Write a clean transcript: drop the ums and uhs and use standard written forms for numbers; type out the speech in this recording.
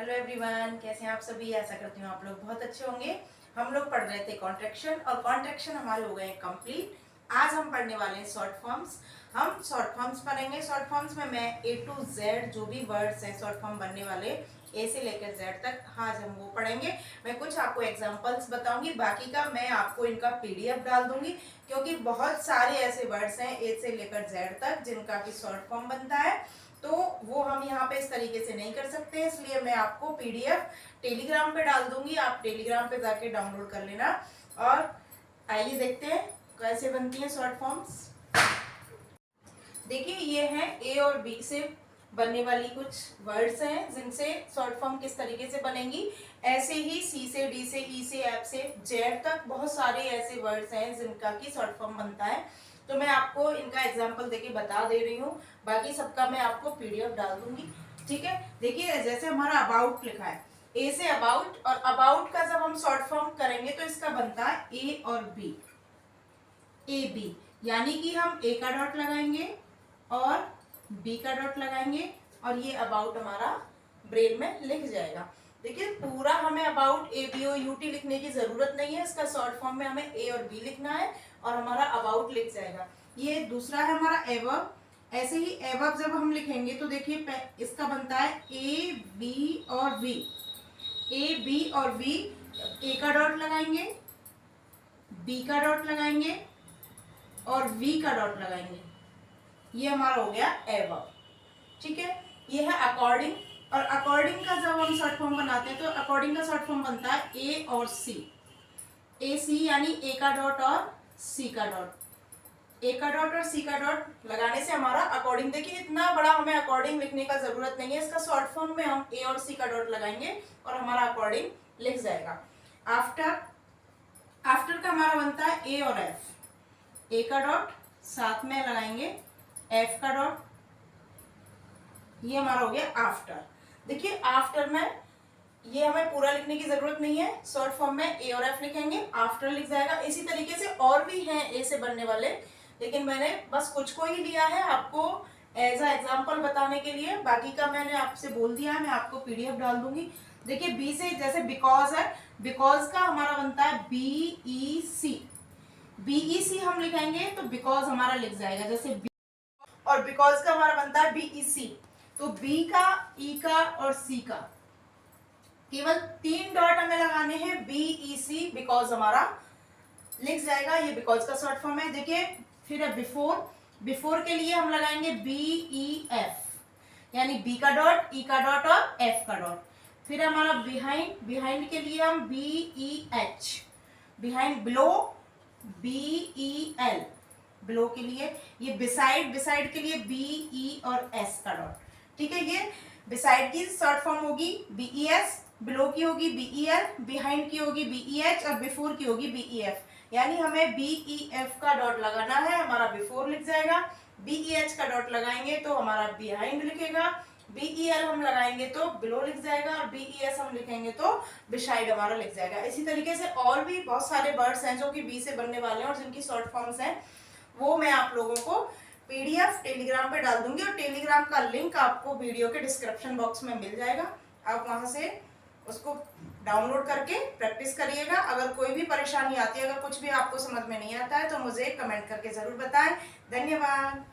Hello everyone, कैसे हैं आप सभी। आशा करती हूँ आप लोग बहुत अच्छे होंगे। हम लोग पढ़ रहे थे कॉन्ट्रैक्शन और कॉन्ट्रैक्शन हमारे हो गए कंप्लीट। आज हम पढ़ने वाले हैं शॉर्ट फॉर्म्स। हम शॉर्ट फॉर्म्स पढ़ेंगे। शॉर्ट फॉर्म्स में मैं ए टू जेड जो भी वर्ड्स हैं शॉर्ट फॉर्म बनने वाले ए से लेकर जेड तक आज हम वो पढ़ेंगे। मैं कुछ आपको एग्जांपल्स बताऊंगी, बाकी का मैं आपको इनका पीडीएफ डाल दूंगी, क्योंकि बहुत सारे ऐसे वर्ड्स हैं ए से लेकर जेड तक जिनका भी शॉर्ट फॉर्म बनता है, तो वो हम यहाँ पे इस तरीके से नहीं कर सकते, इसलिए मैं आपको पीडीएफ टेलीग्राम पे डाल दूंगी। आप टेलीग्राम पे जाके डाउनलोड कर लेना। और आइए देखते हैं कैसे बनती हैं शॉर्ट फॉर्म्स। देखिए, ये हैं ए और बी से बनने वाली कुछ वर्ड्स हैं जिनसे शॉर्ट फॉर्म किस तरीके से बनेंगी। ऐसे ही सी से डी से ई से एफ से जेड तक बहुत सारे ऐसे वर्ड्स हैं जिनका की शॉर्ट फॉर्म बनता है। तो मैं आपको इनका एग्जांपल देके बता दे रही हूँ, बाकी सबका मैं आपको पीडीएफ डाल दूंगी। ठीक है, देखिए जैसे हमारा अबाउट लिखा है, ए से अबाउट, और अबाउट का जब हम शॉर्ट फॉर्म करेंगे तो इसका बनता है ए और बी, ए बी, यानी कि हम ए का डॉट लगाएंगे और बी का डॉट लगाएंगे और ये अबाउट हमारा ब्रेल में लिख जाएगा। देखिए, पूरा हमें about A B O U T लिखने की जरूरत नहीं है, इसका शॉर्ट फॉर्म में हमें ए और बी लिखना है और हमारा अबाउट लिख जाएगा। ये दूसरा है हमारा एवर्ब। ऐसे ही एवर्ब जब हम लिखेंगे तो देखिए इसका बनता है ए बी और वी, ए बी और वी, ए का डॉट लगाएंगे, बी का डॉट लगाएंगे और वी का डॉट लगाएंगे, ये हमारा हो गया एवर्ब। ठीक है, ये है अकॉर्डिंग, और अकॉर्डिंग का जब हम शॉर्ट फॉर्म बनाते हैं तो अकॉर्डिंग का शॉर्ट फॉर्म बनता है ए और सी, ए सी यानी ए का डॉट और सी का डॉट। ए का डॉट और सी का डॉट लगाने से हमारा अकॉर्डिंग, देखिए इतना बड़ा हमें अकॉर्डिंग लिखने का जरूरत नहीं है, इसका शॉर्ट फॉर्म में हम ए और सी का डॉट लगाएंगे और हमारा अकॉर्डिंग लिख जाएगा। आफ्टर, आफ्टर का हमारा बनता है ए और एफ, ए का डॉट साथ में लगाएंगे एफ का डॉट, ये हमारा हो गया आफ्टर। देखिए आफ्टर में ये हमें पूरा लिखने की जरूरत नहीं है, शॉर्ट फॉर्म में ए और एफ लिखेंगे, आफ्टर लिख जाएगा। इसी तरीके से और भी हैं ए से बनने वाले, लेकिन मैंने बस कुछ को ही लिया है आपको एज अ एग्जांपल बताने के लिए, बाकी का मैंने आपसे बोल दिया है, मैं आपको पीडीएफ डाल दूंगी। देखिए बी से जैसे बिकॉज है, बिकॉज का हमारा बनता है बी ई सी, बी ई सी हम लिखेंगे तो बिकॉज हमारा लिख जाएगा जैसे बी, और बिकॉज का हमारा बनता है बी ई सी, तो बी का, ई का और सी का केवल 3 डॉट हमें लगाने हैं, बी ई सी, बिकॉज हमारा लिख जाएगा। ये बिकॉज का शॉर्ट फॉर्म है। देखिए फिर है बिफोर, बिफोर के लिए हम लगाएंगे बी ई एफ, यानी बी का डॉट, ई का डॉट और एफ का डॉट। फिर हमारा बिहाइंड, बिहाइंड के लिए हम B E H, behind, below B E L, below के लिए, ये बिसाइड, बिसाइड के लिए बी ई और एस का डॉट। ठीक है, ये बिसाइड की शॉर्ट फॉर्म होगी बी ई एस, बिलो की होगी बी ई एल, बिहाइंड की होगी बी ई एच और बिफोर की होगी बी ई एफ, यानी हमें बी ई एफ का डॉट लगाना है, हमारा बिफोर लिख जाएगा। बी ई एच का डॉट लगाएंगे तो हमारा बिहाइंड लिखेगा, बी ई एल हम लगाएंगे तो बिलो लिख जाएगा, और बी ई एस हम लिखेंगे तो बिसाइड हमारा लिख जाएगा। इसी तरीके से और भी बहुत सारे वर्ड्स हैं जो कि बी से बनने वाले हैं और जिनकी शॉर्ट फॉर्म्स हैं, वो मैं आप लोगों को पीडीएफ टेलीग्राम पे डाल दूंगी, और टेलीग्राम का लिंक आपको वीडियो के डिस्क्रिप्शन बॉक्स में मिल जाएगा। आप वहां से उसको डाउनलोड करके प्रैक्टिस करिएगा। अगर कोई भी परेशानी आती है, अगर कुछ भी आपको समझ में नहीं आता है तो मुझे कमेंट करके जरूर बताएं। धन्यवाद।